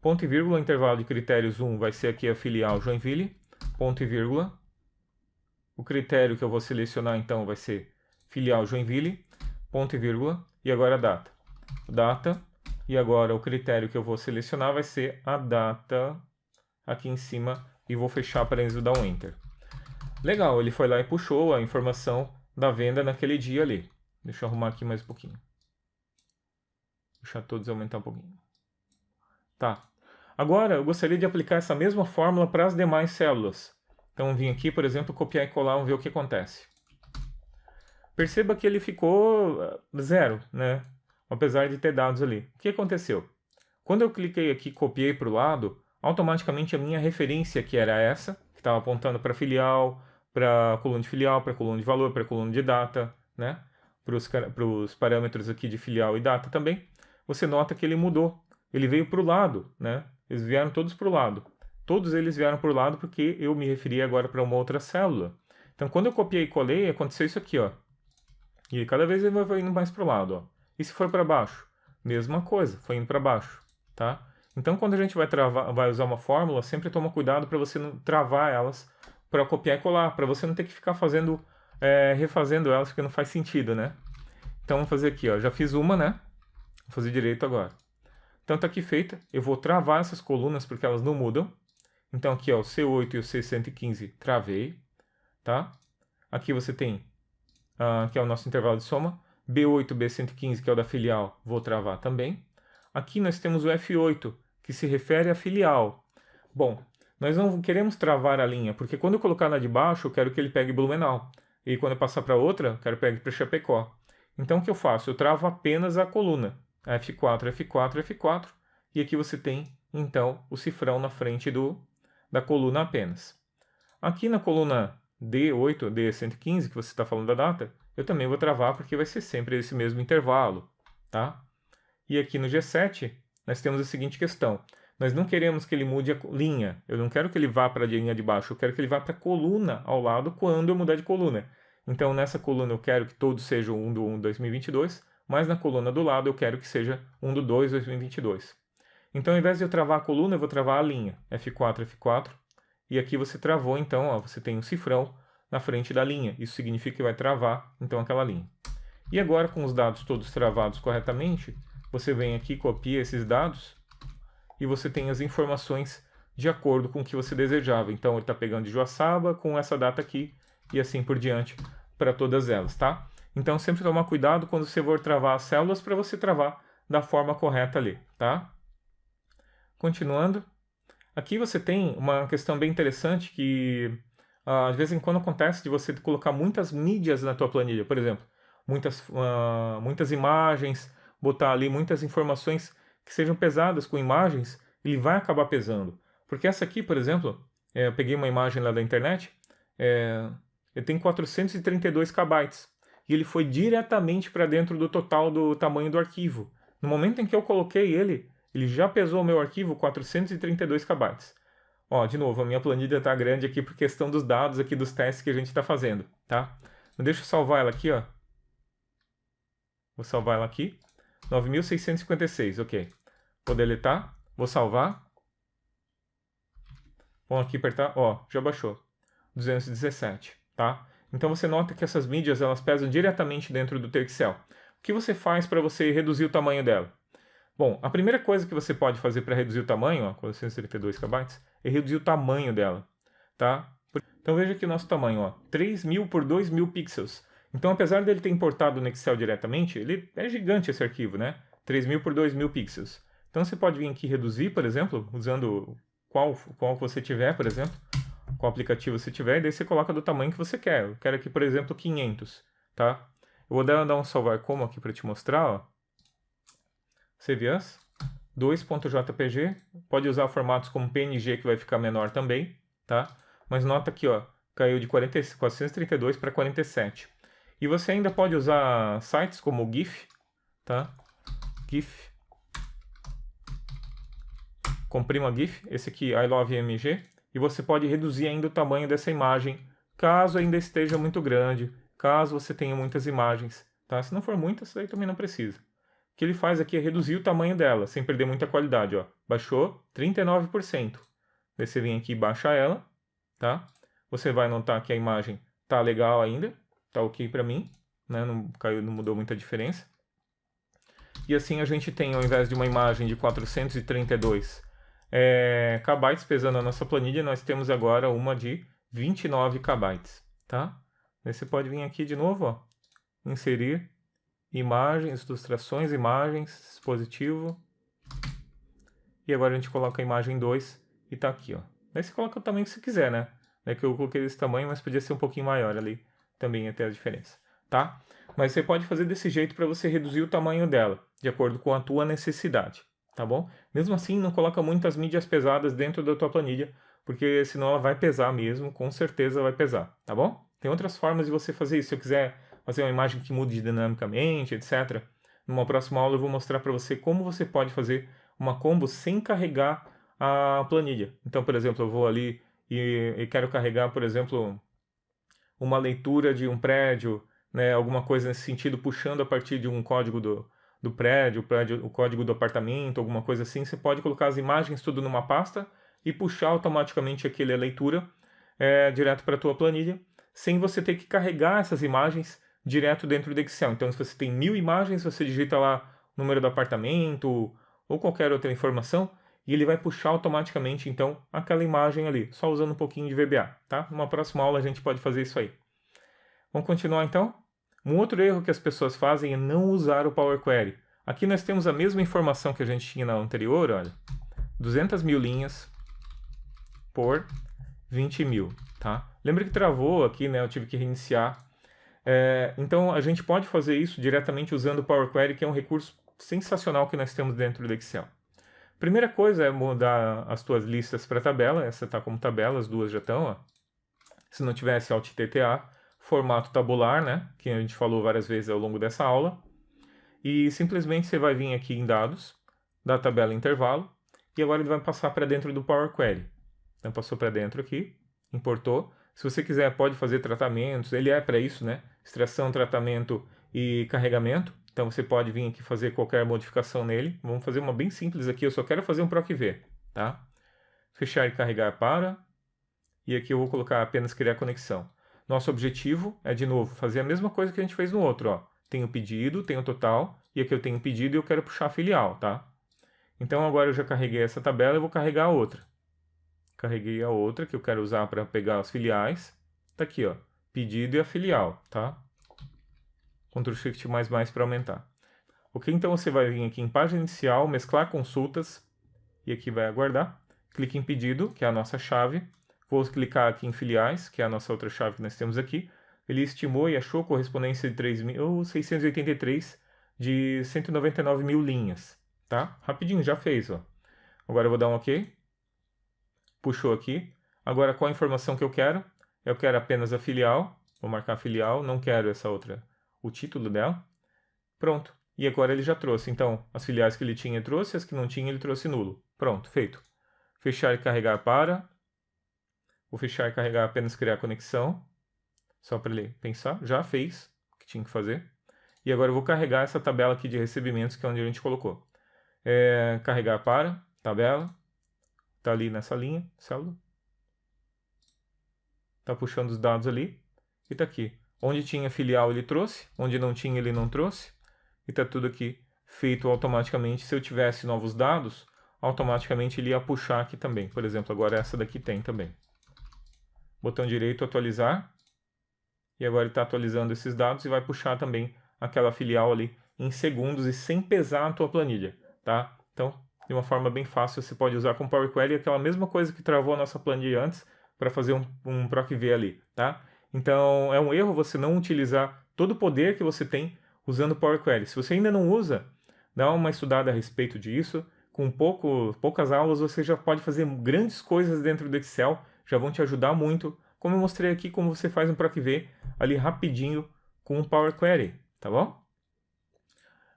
Ponto e vírgula, intervalo de critérios 1 vai ser aqui a filial Joinville, ponto e vírgula. O critério que eu vou selecionar então vai ser filial Joinville, ponto e vírgula, e agora a data. Data, e agora o critério que eu vou selecionar vai ser a data aqui em cima, e vou fechar para dar um Enter. Legal, ele foi lá e puxou a informação da venda naquele dia ali. Deixa eu arrumar aqui mais um pouquinho. Deixar todos aumentar um pouquinho. Tá. Agora, eu gostaria de aplicar essa mesma fórmula para as demais células. Então, vim aqui, por exemplo, copiar e colar, vamos ver o que acontece. Perceba que ele ficou zero, né? Apesar de ter dados ali. O que aconteceu? Quando eu cliquei aqui e copiei para o lado, automaticamente a minha referência, que era essa, que estava apontando para filial, para coluna de filial, para coluna de valor, para coluna de data, né? Para os parâmetros aqui de filial e data também, você nota que ele mudou. Ele veio para o lado, né? Eles vieram todos para o lado. Todos eles vieram para o lado porque eu me referi agora para uma outra célula. Então, quando eu copiei e colei, aconteceu isso aqui, ó. E cada vez ele vai indo mais para o lado, ó. E se for para baixo? Mesma coisa, foi indo para baixo, tá? Então, quando a gente vai usar uma fórmula, sempre toma cuidado para você não travar elas para copiar e colar, para você não ter que ficar refazendo elas, porque não faz sentido, né? Então, vamos fazer aqui, ó. Já fiz uma, né? Vou fazer direito agora. Então, tá aqui feita. Eu vou travar essas colunas porque elas não mudam. Então, aqui, ó, o C8 e o C115, travei, tá? Aqui você tem, que é o nosso intervalo de soma. B8, B115, que é o da filial, vou travar também. Aqui nós temos o F8, que se refere à filial. Bom, nós não queremos travar a linha, porque quando eu colocar na de baixo, eu quero que ele pegue Blumenau. E quando eu passar para outra, eu quero que pegue para Chapecó. Então, o que eu faço? Eu travo apenas a coluna. F4, F4, F4. E aqui você tem, então, o cifrão na frente da coluna apenas. Aqui na coluna D8, D115, que você está falando da data, eu também vou travar porque vai ser sempre esse mesmo intervalo, tá? E aqui no G7, nós temos a seguinte questão. Nós não queremos que ele mude a linha. Eu não quero que ele vá para a linha de baixo, eu quero que ele vá para a coluna ao lado quando eu mudar de coluna. Então, nessa coluna eu quero que todos sejam 1 do 1 de 2022, mas na coluna do lado eu quero que seja 1 do 2 de 2022. Então, ao invés de eu travar a coluna, eu vou travar a linha. F4, F4. E aqui você travou, então, ó, você tem um cifrão na frente da linha. Isso significa que vai travar, então, aquela linha. E agora, com os dados todos travados corretamente, você vem aqui, copia esses dados e você tem as informações de acordo com o que você desejava. Então, ele está pegando de Joaçaba com essa data aqui e assim por diante para todas elas, tá? Então, sempre tomar cuidado quando você for travar as células para você travar da forma correta ali, tá? Continuando. Aqui você tem uma questão bem interessante que de vez em quando acontece de você colocar muitas mídias na tua planilha. Por exemplo, muitas imagens, botar ali muitas informações que sejam pesadas com imagens, ele vai acabar pesando. Porque essa aqui, por exemplo, eu peguei uma imagem lá da internet, ele tem 432 KB. E ele foi diretamente para dentro do total do tamanho do arquivo. No momento em que eu coloquei ele já pesou o meu arquivo 432 KB. Ó, de novo, a minha planilha está grande aqui por questão dos dados aqui dos testes que a gente está fazendo, tá? Então, deixa eu salvar ela aqui, ó. Vou salvar ela aqui. 9.656, ok. Vou deletar, vou salvar. Vamos aqui apertar, ó, já baixou. 217, tá? Então você nota que essas mídias, elas pesam diretamente dentro do teu Excel. O que você faz para você reduzir o tamanho dela? Bom, a primeira coisa que você pode fazer para reduzir o tamanho, ó, 432 KB, é reduzir o tamanho dela, tá? Então veja aqui o nosso tamanho, ó, 3.000 por 2.000 pixels. Então, apesar dele ter importado no Excel diretamente, ele é gigante esse arquivo, né? 3.000 por 2.000 pixels. Então você pode vir aqui reduzir, por exemplo, usando qual você tiver, por exemplo. qual aplicativo você tiver, e daí você coloca do tamanho que você quer. Eu quero aqui, por exemplo, 500, tá? Eu vou dar um salvar como aqui para te mostrar, ó. Save as, 2.jpg, pode usar formatos como PNG que vai ficar menor também, tá? Mas nota aqui, ó, caiu de 432 para 47. E você ainda pode usar sites como o GIF, tá? GIF. Comprima GIF, esse aqui I Love MG, e você pode reduzir ainda o tamanho dessa imagem, caso ainda esteja muito grande, caso você tenha muitas imagens, tá? Se não for muitas, aí também não precisa. O que ele faz aqui é reduzir o tamanho dela, sem perder muita qualidade, ó. Baixou 39%. Daí você vem aqui e baixa ela, tá? Você vai notar que a imagem tá legal ainda, tá ok para mim, né? Não caiu, não mudou muita diferença. E assim a gente tem, ao invés de uma imagem de 432 KB pesando a nossa planilha, nós temos agora uma de 29 KB, tá? Daí você pode vir aqui de novo, ó, inserir imagens, ilustrações, imagens, dispositivo. E agora a gente coloca a imagem 2 e tá aqui, ó. Daí você coloca o tamanho que você quiser, né? É que eu coloquei desse tamanho, mas podia ser um pouquinho maior ali, também ia ter a diferença, tá? Mas você pode fazer desse jeito para você reduzir o tamanho dela, de acordo com a tua necessidade, tá bom? Mesmo assim, não coloca muitas mídias pesadas dentro da tua planilha, porque senão ela vai pesar mesmo, com certeza vai pesar, tá bom? Tem outras formas de você fazer isso. Se eu quiser fazer uma imagem que mude dinamicamente, etc. Numa próxima aula eu vou mostrar para você como você pode fazer uma combo sem carregar a planilha. Então, por exemplo, eu vou ali e quero carregar, por exemplo, uma leitura de um prédio, né, alguma coisa nesse sentido, puxando a partir de um código do prédio, o código do apartamento, alguma coisa assim. Você pode colocar as imagens tudo numa pasta e puxar automaticamente aquela leitura direto para a tua planilha, sem você ter que carregar essas imagens direto dentro do Excel. Então, se você tem 1000 imagens, você digita lá o número do apartamento ou qualquer outra informação e ele vai puxar automaticamente, então, aquela imagem ali, só usando um pouquinho de VBA, tá? Numa próxima aula a gente pode fazer isso aí. Vamos continuar, então? Um outro erro que as pessoas fazem é não usar o Power Query. Aqui nós temos a mesma informação que a gente tinha na anterior, olha. 200 mil linhas por 20 mil, tá? Lembra que travou aqui, né? Eu tive que reiniciar. Então, a gente pode fazer isso diretamente usando o Power Query, que é um recurso sensacional que nós temos dentro do Excel. Primeira coisa é mudar as tuas listas para tabela. Essa está como tabela, as duas já estão, ó. Se não tivesse Alt TTA, formato tabular, né? Que a gente falou várias vezes ao longo dessa aula. E simplesmente você vai vir aqui em dados, da tabela intervalo, e agora ele vai passar para dentro do Power Query. Então passou para dentro aqui, importou. Se você quiser, pode fazer tratamentos, ele é para isso, né? Extração, tratamento e carregamento. Então você pode vir aqui fazer qualquer modificação nele. Vamos fazer uma bem simples aqui, eu só quero fazer um PROC-V, tá? Fechar e carregar para. E aqui eu vou colocar apenas criar conexão. Nosso objetivo é, de novo, fazer a mesma coisa que a gente fez no outro, ó. Tenho pedido, tenho total, e aqui eu tenho pedido e eu quero puxar a filial, tá? Então agora eu já carreguei essa tabela, eu vou carregar a outra. Carreguei a outra que eu quero usar para pegar as filiais. Tá aqui, ó, pedido e a filial, tá? Ctrl Shift mais para aumentar. Ok, então você vai vir aqui em página inicial, mesclar consultas, e aqui vai aguardar. Clique em pedido, que é a nossa chave. Vou clicar aqui em filiais, que é a nossa outra chave que nós temos aqui. Ele estimou e achou correspondência de 3.683 de 199 mil linhas, tá? Rapidinho, já fez, ó. Agora eu vou dar um OK. Puxou aqui. Agora, qual a informação que eu quero? Eu quero apenas a filial. Vou marcar a filial, não quero essa outra, o título dela. Pronto. E agora ele já trouxe. Então, as filiais que ele tinha, ele trouxe. As que não tinha, ele trouxe nulo. Pronto, feito. Fechar e carregar para. Vou fechar e carregar apenas criar conexão. Só para ele pensar. Já fez o que tinha que fazer. E agora eu vou carregar essa tabela aqui de recebimentos, que é onde a gente colocou. Carregar para, tabela. Está ali nessa linha, célula. Está puxando os dados ali. E está aqui. Onde tinha filial ele trouxe, onde não tinha ele não trouxe. E está tudo aqui feito automaticamente. Se eu tivesse novos dados, automaticamente ele ia puxar aqui também. Por exemplo, agora essa daqui tem também. Botão direito, atualizar. E agora ele está atualizando esses dados e vai puxar também aquela filial ali em segundos e sem pesar a tua planilha, tá? Então, de uma forma bem fácil, você pode usar com Power Query aquela mesma coisa que travou a nossa planilha antes, para fazer um PROC-V ali, tá? Então, é um erro você não utilizar todo o poder que você tem usando Power Query. Se você ainda não usa, dá uma estudada a respeito disso. Com poucas aulas, você já pode fazer grandes coisas dentro do Excel, já vão te ajudar muito, como eu mostrei aqui, como você faz um PROC-V ali rapidinho com o Power Query, tá bom?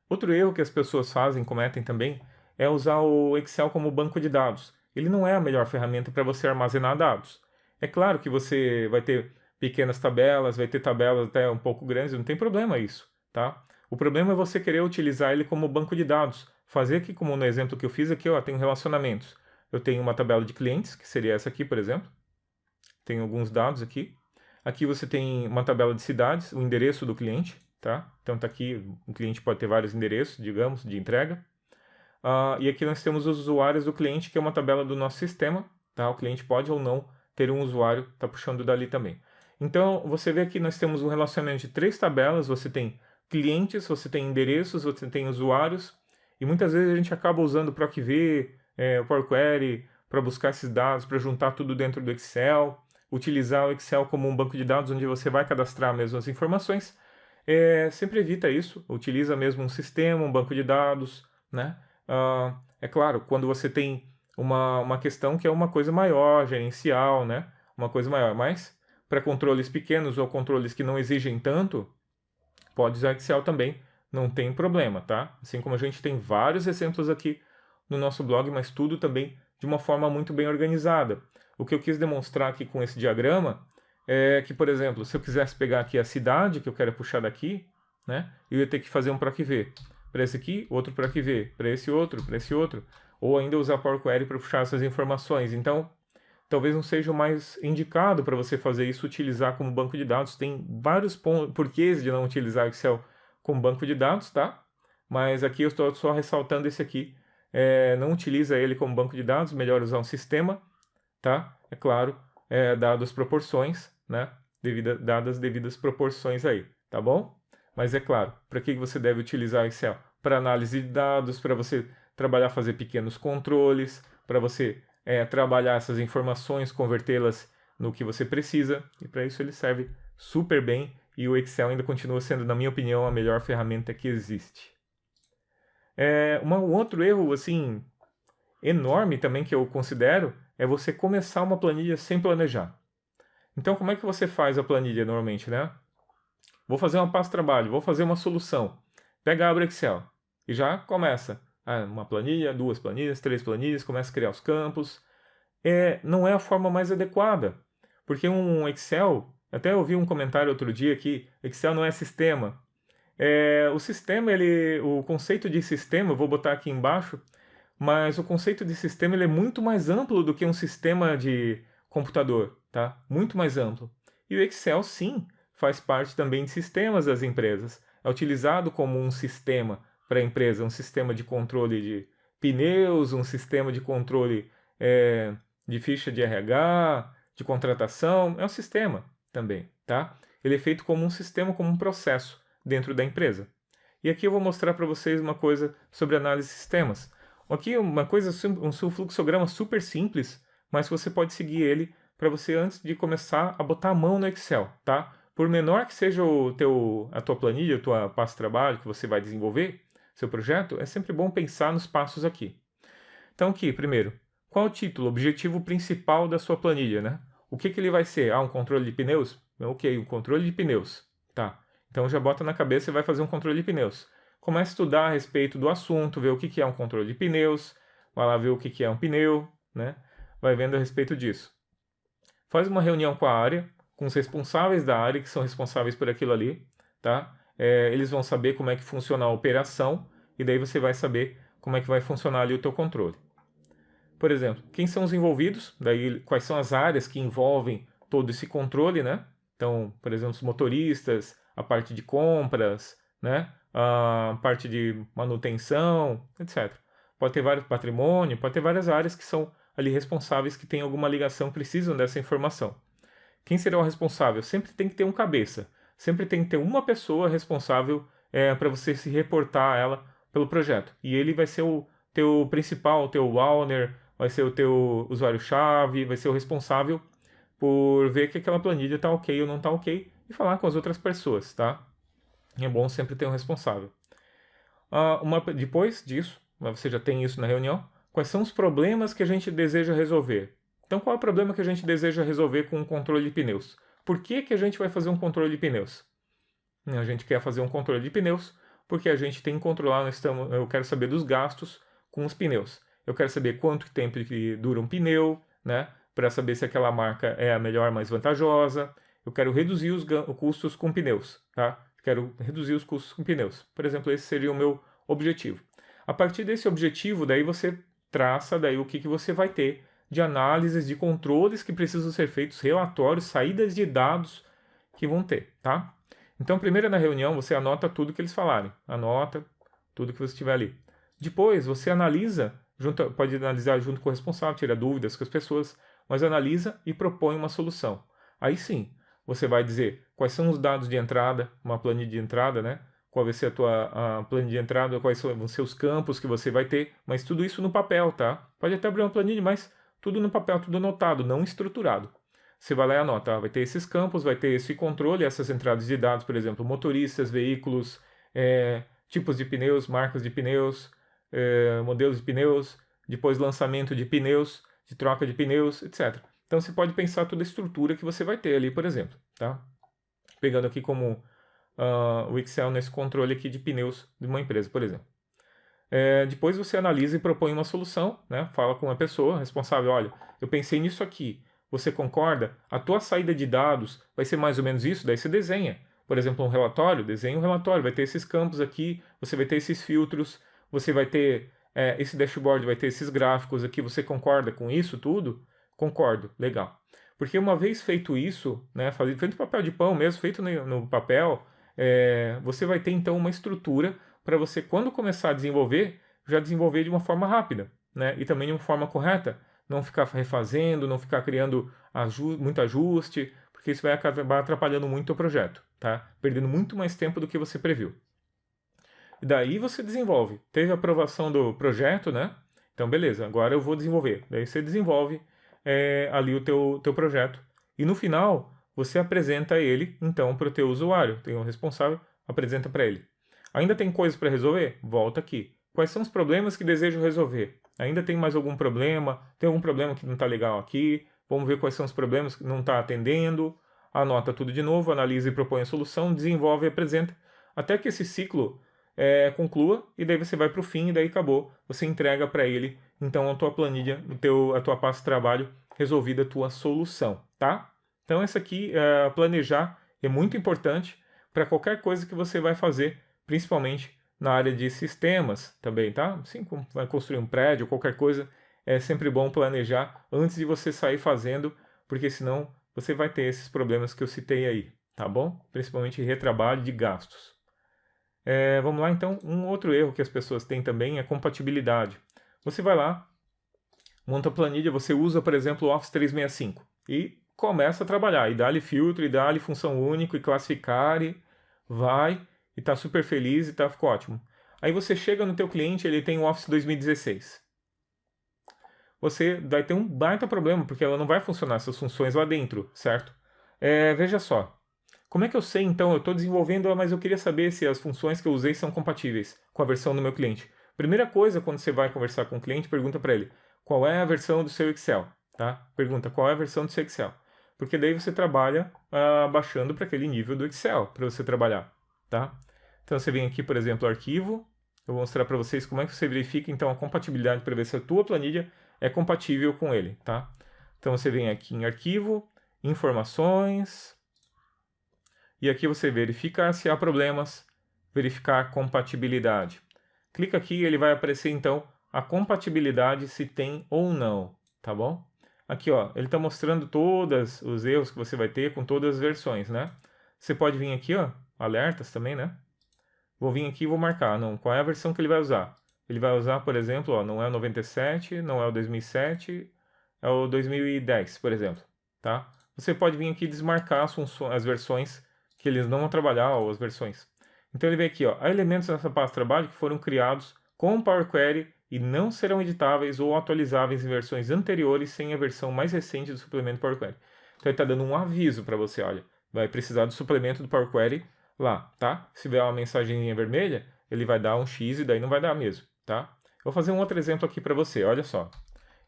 Outro erro que as pessoas cometem também, é usar o Excel como banco de dados. Ele não é a melhor ferramenta para você armazenar dados. É claro que você vai ter pequenas tabelas, vai ter tabelas até um pouco grandes, não tem problema isso, tá? O problema é você querer utilizar ele como banco de dados. Fazer aqui, como no exemplo que eu fiz aqui, ó, tem relacionamentos. Eu tenho uma tabela de clientes, que seria essa aqui, por exemplo. Tem alguns dados aqui. Aqui você tem uma tabela de cidades, o endereço do cliente, tá? Então tá aqui, o cliente pode ter vários endereços, digamos, de entrega. E aqui nós temos os usuários do cliente, que é uma tabela do nosso sistema, tá? O cliente pode ou não ter um usuário, tá puxando dali também. Então, você vê aqui, nós temos um relacionamento de 3 tabelas, você tem clientes, você tem endereços, você tem usuários, e muitas vezes a gente acaba usando o PROC-V, o Power Query, para buscar esses dados, para juntar tudo dentro do Excel, utilizar o Excel como um banco de dados onde você vai cadastrar mesmo as informações. Sempre evita isso, utiliza mesmo um sistema, um banco de dados, né? É claro, quando você tem uma questão que é uma coisa maior, gerencial, né? Uma coisa maior, mas para controles pequenos ou controles que não exigem tanto, pode usar Excel também, não tem problema, tá? Assim como a gente tem vários exemplos aqui no nosso blog, mas tudo também de uma forma muito bem organizada. O que eu quis demonstrar aqui com esse diagrama é que, por exemplo, se eu quisesse pegar aqui a cidade que eu quero puxar daqui, né? Eu ia ter que fazer um PROC-V para esse aqui, outro PROC-V para esse outro, ou ainda usar Power Query para puxar essas informações. Então, talvez não seja o mais indicado para você fazer isso, utilizar como banco de dados. Tem vários porquês de não utilizar o Excel como banco de dados, tá? Mas aqui eu estou só ressaltando esse aqui. Não utiliza ele como banco de dados, melhor usar um sistema, tá? É claro, dado as proporções, né? Dadas as devidas proporções aí, tá bom? Mas é claro, para que você deve utilizar o Excel? Para análise de dados, para você trabalhar, fazer pequenos controles, para você trabalhar essas informações, convertê-las no que você precisa, e para isso ele serve super bem, e o Excel ainda continua sendo, na minha opinião, a melhor ferramenta que existe. Um outro erro, assim, enorme também que eu considero, é você começar uma planilha sem planejar. Então, como é que você faz a planilha normalmente, né? Vou fazer uma pasta de trabalho, vou fazer uma solução. Pega, abre o Excel e já começa. Uma planilha, 2 planilhas, 3 planilhas, começa a criar os campos. Não é a forma mais adequada, porque um Excel, até eu vi um comentário outro dia que Excel não é sistema. O sistema, o conceito de sistema, eu vou botar aqui embaixo, mas o conceito de sistema ele é muito mais amplo do que um sistema de computador, tá? Muito mais amplo. E o Excel, sim, faz parte também de sistemas das empresas. É utilizado como um sistema para a empresa, um sistema de controle de pneus, um sistema de controle de ficha de RH, de contratação. É um sistema também, tá? Ele é feito como um sistema, como um processo dentro da empresa. E aqui eu vou mostrar para vocês uma coisa sobre análise de sistemas. Aqui uma coisa, um fluxograma super simples, mas você pode seguir ele para você antes de começar a botar a mão no Excel, tá? Por menor que seja a tua planilha, a tua pasta de trabalho que você vai desenvolver, seu projeto, é sempre bom pensar nos passos aqui. Então aqui, primeiro, qual o título, objetivo principal da sua planilha, né? O que ele vai ser? Um controle de pneus? Ok, um controle de pneus, tá? Então já bota na cabeça e vai fazer um controle de pneus. Começa a estudar a respeito do assunto, ver o que é um controle de pneus, vai lá ver o que é um pneu, né? Vai vendo a respeito disso. Faz uma reunião com a área, com os responsáveis da área, que são responsáveis por aquilo ali, tá? Eles vão saber como é que funciona a operação, e daí você vai saber como é que vai funcionar ali o teu controle. Por exemplo, quem são os envolvidos, daí quais são as áreas que envolvem todo esse controle, né? Então, por exemplo, os motoristas, a parte de compras, né? A parte de manutenção, etc. Pode ter vários patrimônio, pode ter várias áreas que são ali responsáveis, que têm alguma ligação, precisam dessa informação. Quem será o responsável? Sempre tem que ter um cabeça. Sempre tem que ter uma pessoa responsável para você se reportar a ela pelo projeto. E ele vai ser o teu principal, o teu owner, vai ser o teu usuário-chave, vai ser o responsável por ver que aquela planilha está ok ou não está ok e falar com as outras pessoas, tá? É bom sempre ter um responsável. Depois disso, você já tem isso na reunião, quais são os problemas que a gente deseja resolver? Então, qual é o problema que a gente deseja resolver com o controle de pneus? Por que a gente vai fazer um controle de pneus? A gente quer fazer um controle de pneus porque a gente tem que controlar, eu quero saber dos gastos com os pneus. Eu quero saber quanto tempo que dura um pneu, né? Para saber se aquela marca é a melhor, mais vantajosa. Eu quero reduzir os custos com pneus, tá? Quero reduzir os custos com pneus. Por exemplo, esse seria o meu objetivo. A partir desse objetivo, daí você traça daí o que você vai ter de análises, de controles que precisam ser feitos, relatórios, saídas de dados que vão ter, tá? Então, primeiro na reunião, você anota tudo que eles falarem. Anota tudo que você tiver ali. Depois, você analisa, pode analisar junto com o responsável, tira dúvidas com as pessoas, mas analisa e propõe uma solução. Aí sim, você vai dizer quais são os dados de entrada, uma planilha de entrada, né? Qual vai ser a planilha de entrada, quais vão ser os campos que você vai ter, mas tudo isso no papel, tá? Pode até abrir uma planilha, mas tudo no papel, tudo anotado, não estruturado. Você vai lá e anota, vai ter esses campos, vai ter esse controle, essas entradas de dados, por exemplo, motoristas, veículos, tipos de pneus, marcas de pneus, modelos de pneus, depois lançamento de pneus, de troca de pneus, etc. Então você pode pensar toda a estrutura que você vai ter ali, por exemplo, tá? Pegando aqui como o Excel nesse controle aqui de pneus de uma empresa, por exemplo. Depois você analisa e propõe uma solução, né? Fala com uma pessoa responsável, olha, eu pensei nisso aqui, você concorda? A tua saída de dados vai ser mais ou menos isso? Daí você desenha. Por exemplo, um relatório, desenha um relatório, vai ter esses campos aqui, você vai ter esses filtros, você vai ter esse dashboard, vai ter esses gráficos aqui, você concorda com isso tudo? Concordo, legal. Porque uma vez feito isso, né, feito papel de pão mesmo, feito no papel, você vai ter então uma estrutura para você, quando começar a desenvolver, já desenvolver de uma forma rápida, né, e também de uma forma correta. Não ficar refazendo, não ficar criando muito ajuste, porque isso vai acabar atrapalhando muito o projeto, tá? Perdendo muito mais tempo do que você previu. E daí você desenvolve. Teve a aprovação do projeto, né? Então, beleza, agora eu vou desenvolver. Daí você desenvolve ali o teu projeto. E no final, você apresenta ele, então, para o teu usuário. Tem um responsável, apresenta para ele. Ainda tem coisas para resolver? Volta aqui. Quais são os problemas que desejo resolver? Ainda tem mais algum problema? Tem algum problema que não está legal aqui? Vamos ver quais são os problemas que não está atendendo. Anota tudo de novo, analisa e propõe a solução, desenvolve e apresenta, até que esse ciclo conclua, e daí você vai para o fim e daí acabou. Você entrega para ele, então, a tua planilha, a tua pasta de trabalho resolvida, a tua solução, tá? Então, essa aqui, planejar, é muito importante para qualquer coisa que você vai fazer, principalmente na área de sistemas também, tá? Assim como vai construir um prédio, qualquer coisa, é sempre bom planejar antes de você sair fazendo, porque senão você vai ter esses problemas que eu citei aí, tá bom? Principalmente retrabalho de gastos. Vamos lá, então. Um outro erro que as pessoas têm também é compatibilidade. Você vai lá, monta a planilha, você usa, por exemplo, o Office 365 e começa a trabalhar, e dá-lhe filtro, e dá-lhe função única, e classificar, e vai, e está super feliz, e ficou ótimo. Aí você chega no teu cliente, ele tem o Office 2016. Você vai ter um baita problema, porque ela não vai funcionar essas funções lá dentro, certo? Veja só. Como é que eu sei, então, eu estou desenvolvendo, mas eu queria saber se as funções que eu usei são compatíveis com a versão do meu cliente. Primeira coisa, quando você vai conversar com o cliente, pergunta para ele, qual é a versão do seu Excel? Tá? Pergunta, qual é a versão do seu Excel? Porque daí você trabalha baixando para aquele nível do Excel, para você trabalhar, tá? Então você vem aqui, por exemplo, arquivo, eu vou mostrar para vocês como é que você verifica, então, a compatibilidade para ver se a tua planilha é compatível com ele, tá? Então você vem aqui em arquivo, informações, e aqui você verificar se há problemas, verificar compatibilidade. Clica aqui e ele vai aparecer então a compatibilidade se tem ou não, tá bom? Aqui ó, ele está mostrando todos os erros que você vai ter com todas as versões, né? Você pode vir aqui ó, alertas também, né? Vou vir aqui e vou marcar, não, qual é a versão que ele vai usar. Ele vai usar, por exemplo, ó, não é o 97, não é o 2007, é o 2010, por exemplo, tá? Você pode vir aqui e desmarcar as versões que eles não vão trabalhar, ou as versões. Então ele vem aqui, ó, há elementos nessa pasta de trabalho que foram criados com Power Query e não serão editáveis ou atualizáveis em versões anteriores sem a versão mais recente do suplemento Power Query. Então ele está dando um aviso para você, olha, vai precisar do suplemento do Power Query lá, tá? Se vier uma mensagenzinha vermelha, ele vai dar um X e daí não vai dar mesmo, tá? Vou fazer um outro exemplo aqui para você, olha só.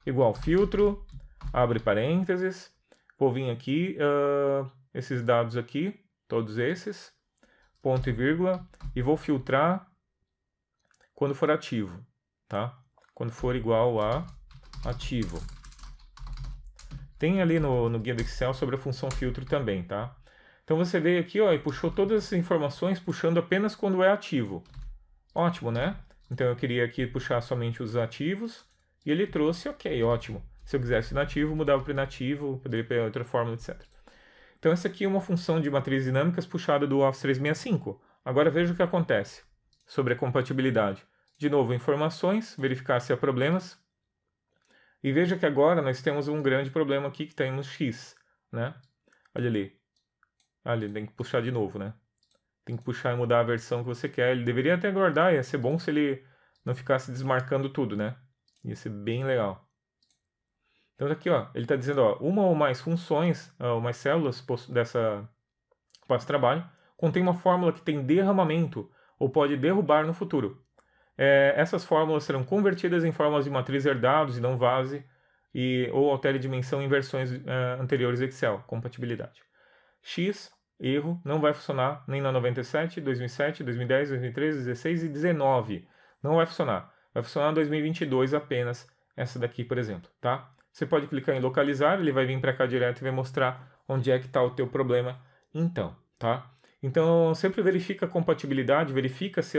Igual filtro, abre parênteses, vou vir aqui, esses dados aqui, todos esses, ponto e vírgula, e vou filtrar quando for ativo, tá? Quando for igual a ativo. Tem ali no guia do Excel sobre a função filtro também, tá? Então você veio aqui, ó, e puxou todas essas informações, puxando apenas quando é ativo. Ótimo, né? Então eu queria aqui puxar somente os ativos, e ele trouxe, ok, ótimo. Se eu quisesse inativo, mudava para inativo, poderia pegar outra fórmula, etc. Então essa aqui é uma função de matrizes dinâmicas puxada do Office 365. Agora veja o que acontece sobre a compatibilidade. De novo, informações, verificar se há problemas. E veja que agora nós temos um grande problema aqui que temos X, né? Olha ali. Ali, tem que puxar de novo, né? Tem que puxar e mudar a versão que você quer. Ele deveria até guardar, ia ser bom se ele não ficasse desmarcando tudo, né? Ia ser bem legal. Então aqui, ó, ele está dizendo, ó, uma ou mais funções, ou mais células dessa passo de trabalho, contém uma fórmula que tem derramamento ou pode derrubar no futuro. Essas fórmulas serão convertidas em fórmulas de matriz herdados e não vaze, ou altere dimensão em versões anteriores Excel, compatibilidade. X, erro, não vai funcionar nem na 97, 2007, 2010, 2013, 2016 e 2019. Não vai funcionar. Vai funcionar em 2022 apenas, essa daqui, por exemplo, tá? Você pode clicar em localizar, ele vai vir para cá direto e vai mostrar onde é que está o teu problema então, tá? Então, sempre verifica a compatibilidade, verifica se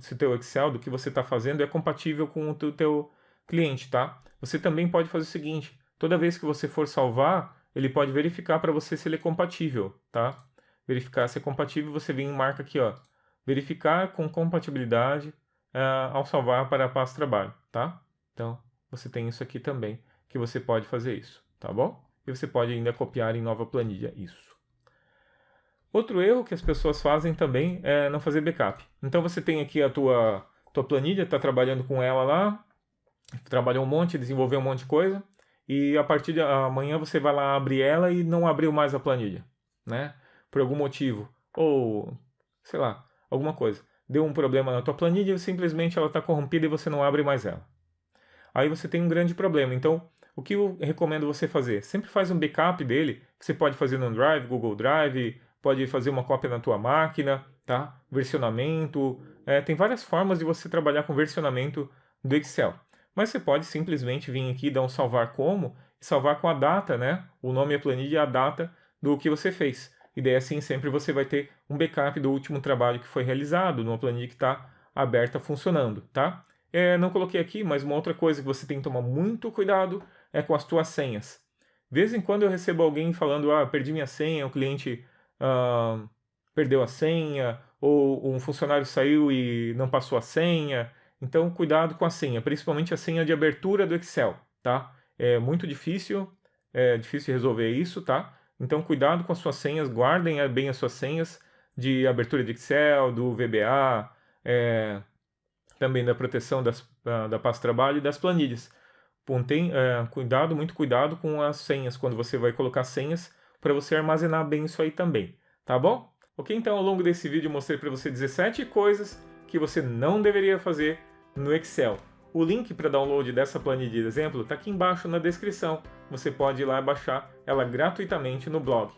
se o teu Excel, do que você está fazendo, é compatível com o teu cliente, tá? Você também pode fazer o seguinte, toda vez que você for salvar, ele pode verificar para você se ele é compatível, tá? Verificar se é compatível, você vem e marca aqui, ó, verificar com compatibilidade ao salvar para a pasta de trabalho, tá? Então, você tem isso aqui também, que você pode fazer isso, tá bom? E você pode ainda copiar em nova planilha isso. Outro erro que as pessoas fazem também é não fazer backup. Então você tem aqui a tua planilha, está trabalhando com ela lá, trabalhou um monte, desenvolveu um monte de coisa, e a partir de amanhã você vai lá abrir ela e não abriu mais a planilha, né? Por algum motivo, ou sei lá, alguma coisa. Deu um problema na tua planilha e simplesmente ela está corrompida e você não abre mais ela. Aí você tem um grande problema. Então, o que eu recomendo você fazer? Sempre faz um backup dele. Você pode fazer no Drive, Google Drive, pode fazer uma cópia na tua máquina, tá? Versionamento. Tem várias formas de você trabalhar com versionamento do Excel. Mas você pode simplesmente vir aqui, dar um salvar como, e salvar com a data, né? O nome, a planilha e a data do que você fez. E daí assim sempre você vai ter um backup do último trabalho que foi realizado, numa planilha que está aberta, funcionando, tá? Não coloquei aqui, mas uma outra coisa que você tem que tomar muito cuidado é com as tuas senhas. De vez em quando eu recebo alguém falando, perdi minha senha, o cliente perdeu a senha, ou um funcionário saiu e não passou a senha. Então, cuidado com a senha, principalmente a senha de abertura do Excel, tá? É muito difícil, de resolver isso, tá? Então, cuidado com as suas senhas, guardem bem as suas senhas de abertura de Excel, do VBA, também da proteção da pasta de trabalho e das planilhas. Muito cuidado com as senhas, quando você vai colocar senhas, para você armazenar bem isso aí também, tá bom? Ok, então ao longo desse vídeo eu mostrei para você 17 coisas que você não deveria fazer no Excel. O link para download dessa planilha de exemplo está aqui embaixo na descrição. Você pode ir lá e baixar ela gratuitamente no blog.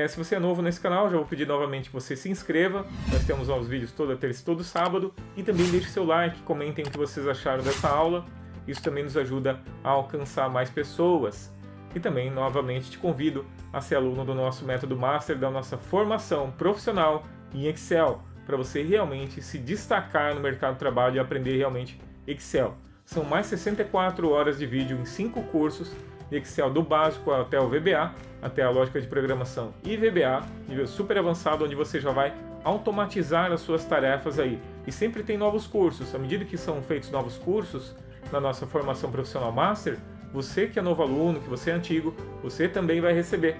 Se você é novo nesse canal, já vou pedir novamente que você se inscreva. Nós temos novos vídeos toda terça e todo sábado. E também deixe seu like, comentem o que vocês acharam dessa aula. Isso também nos ajuda a alcançar mais pessoas. E também, novamente, te convido a ser aluno do nosso método Master, da nossa formação profissional em Excel, para você realmente se destacar no mercado de trabalho e aprender realmente Excel. São mais 64 horas de vídeo em 5 cursos de Excel, do básico até o VBA, até a lógica de programação e VBA, nível super avançado, onde você já vai automatizar as suas tarefas aí. E sempre tem novos cursos. À medida que são feitos novos cursos na nossa formação profissional Master, você que é novo aluno, que você é antigo, você também vai receber.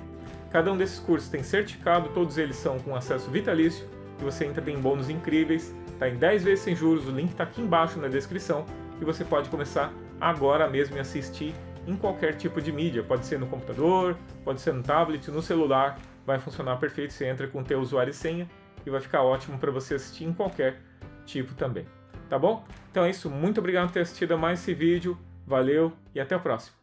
Cada um desses cursos tem certificado, todos eles são com acesso vitalício, e você ainda tem bônus incríveis, está em 10 vezes sem juros, o link está aqui embaixo na descrição, e você pode começar agora mesmo e assistir em qualquer tipo de mídia. Pode ser no computador, pode ser no tablet, no celular. Vai funcionar perfeito. Você entra com o teu usuário e senha e vai ficar ótimo para você assistir em qualquer tipo também. Tá bom? Então é isso. Muito obrigado por ter assistido a mais esse vídeo. Valeu e até o próximo.